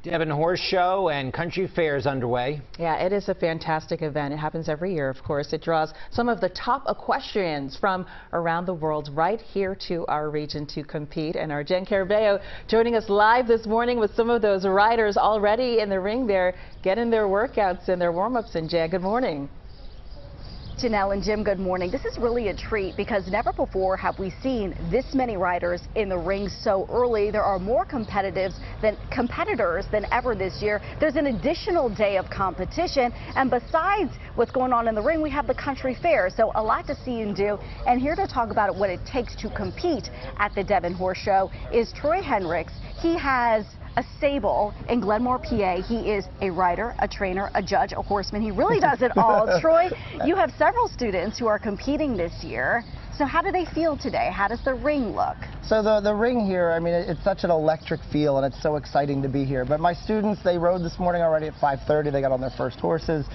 Devon Horse Show and country fairs underway. Yeah, it is a fantastic event. It happens every year, of course. It draws some of the top equestrians from around the world right here to our region to compete. And our Jen Carabeo joining us live this morning with some of those riders already in the ring there, getting their workouts and their warm-ups. And Jen, good morning. Janelle and Jim, good morning. This is really a treat because never before have we seen this many riders in the ring so early. There are more competitors than ever this year. There's an additional day of competition, and besides what's going on in the ring, we have the country fair. So a lot to see and do. And here to talk about what it takes to compete at the Devon Horse Show is Troy Hendricks. He has a stable in Glenmore, PA. He is a rider, a trainer, a judge, a horseman. He really does it all. Troy, you have several students who are competing this year. So how do they feel today? How does the ring look? So the ring here, I mean, it's such an electric feel, and it's so exciting to be here. But my students, they rode this morning already at 5:30. They got on their first horses,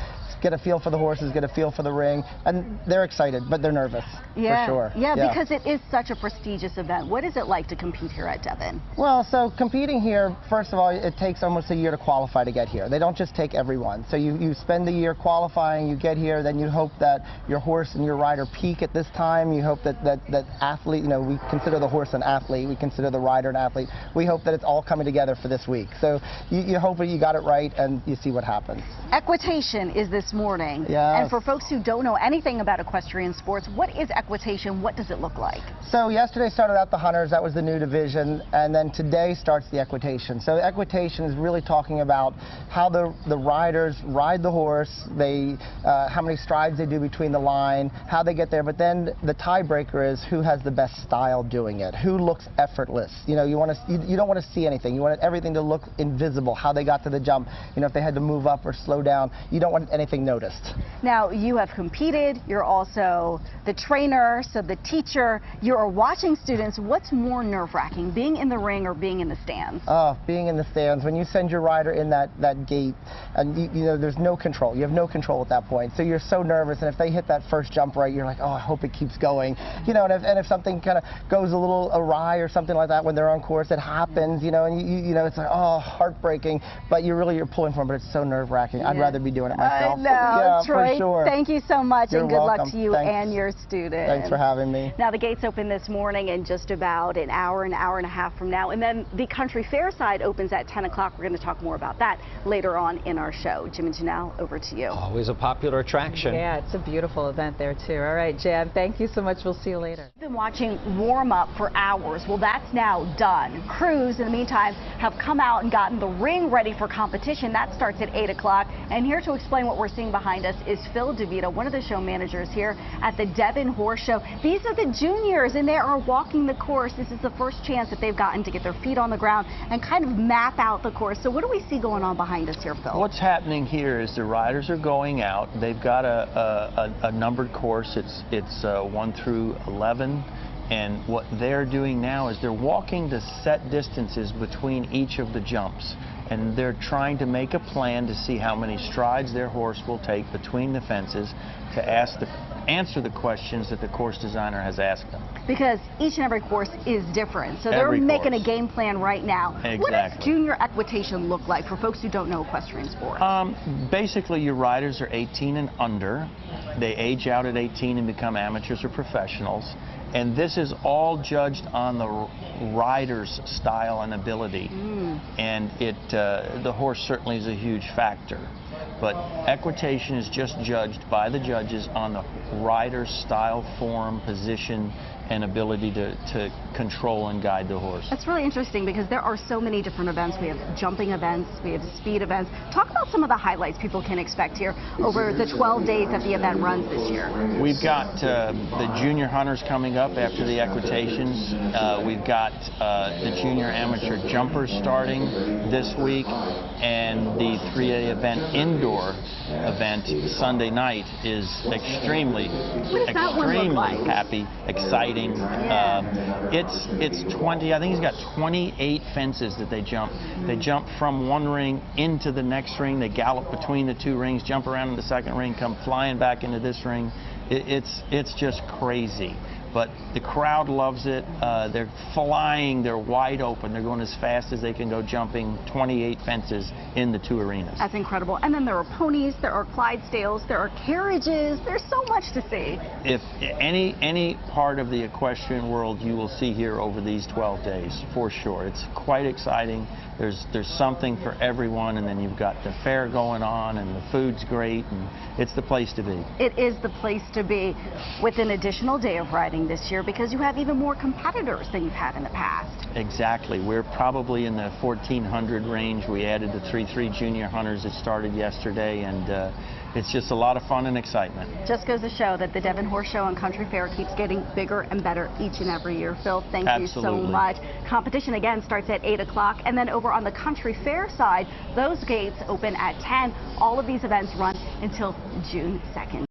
get a feel for the horses, get a feel for the ring, and they're excited, but they're nervous, yeah, for sure. Yeah, because it is such a prestigious event. What is it like to compete here at Devon? Well, so competing here, first of all, it takes almost a year to qualify to get here. They don't just take everyone. So you spend the year qualifying, you get here, then you hope that your horse and your rider peak at this time. You hope that athlete, you know, we consider the horse an athlete, we consider the rider an athlete. We hope that it's all coming together for this week. So you hope that you got it right, and you see what happens. Equitation is this morning. Yes. And for folks who don't know anything about equestrian sports, what is equitation? What does it look like? So yesterday started out the hunters, that was the new division, and then today starts the equitation. So equitation is really talking about how the riders ride the horse, how many strides they do between the line, how they get there, but then the tiebreaker is who has the best style doing it, who looks effortless. You know, you don't want to see anything. You want everything to look invisible, how they got to the jump. You know, if they had to move up or slow down, you don't want anything noticed. Now, you have competed, you're also the trainer, so the teacher, you're watching students. What's more nerve-wracking, being in the ring or being in the stands? Oh, being in the stands. When you send your rider in that gate, and you know, there's no control. You have no control at that point. So you're so nervous, and if they hit that first jump right, you're like, oh, I hope it keeps going. You know, and if something kind of goes a little awry or something like that when they're on course, it happens, you know, and you know, it's like, oh, heartbreaking, but you're pulling for them, but it's so nerve-wracking. Yeah. I'd rather be doing it myself. I know, yeah, Troy, for sure. Thank you so much, You're and good welcome. luck to you Thanks. and your students. Thanks for having me. Now, the gates open this morning in just about an hour and a half from now, and then the country fair side opens at 10 o'clock. We're going to talk more about that later on in our show. Jim and Janelle, over to you. Always a popular attraction. Yeah, it's a beautiful event there, too. All right, Jen, thank you so much. We'll see you later. We've been watching warm-up for hours. Well, that's now done. Crews, in the meantime, have come out and gotten the ring ready for competition. That starts at 8 o'clock. And here to explain what we're seeing behind us is Phil DeVito, one of the show managers here at the Devon Horse Show. These are the juniors, and they are walking the course. This is the first chance that they've gotten to get their feet on the ground and kind of map out the course. So what do we see going on behind us here, Phil? What's happening here is the riders are going out. They've got a numbered course. It's 1 through 11. And what they're doing now is they're walking to set distances between each of the jumps. And they're trying to make a plan to see how many strides their horse will take between the fences to answer the questions that the course designer has asked them. Because each and every course is different. So they're making a game plan right now. Exactly. What does junior equitation look like for folks who don't know equestrian sports? Basically, your riders are 18 and under. They age out at 18 and become amateurs or professionals. And this is all judged on the rider's style and ability. And the horse certainly is a huge factor. But equitation is just judged by the judges on the rider's style, form, position, and ability to control and guide the horse. That's really interesting because there are so many different events. We have jumping events, we have speed events. Talk about some of the highlights people can expect here over the 12 days that the event runs this year. We've got the junior hunters coming up after the equitations. We've got the junior amateur jumpers starting this week, and the 3A event indoor event Sunday night is extremely happy, exciting. It's 20, I think he's got 28 fences that they jump. They jump from one ring into the next ring. They gallop between the two rings, jump around in the second ring, come flying back into this ring. It's just crazy. but the crowd loves it. They're flying, they're wide open, they're going as fast as they can go, jumping 28 fences in the 2 arenas. That's incredible. And then there are ponies, there are Clydesdales, there are carriages, there's so much to see. If any part of the equestrian world you will see here over these 12 days, for sure. It's quite exciting. There's something for everyone, and then you've got the fair going on, and the food's great, and it's the place to be. It is the place to be, with an additional day of riding this year, because you have even more competitors than you've had in the past. Exactly. We're probably in the 1,400 range. We added the 3-3 junior hunters that started yesterday, and it's just a lot of fun and excitement. Just goes to show that the Devon Horse Show and Country Fair keeps getting bigger and better each and every year. Phil, thank you so much. Competition again starts at 8 o'clock, and then over on the Country Fair side, those gates open at 10. All of these events run until June 2nd.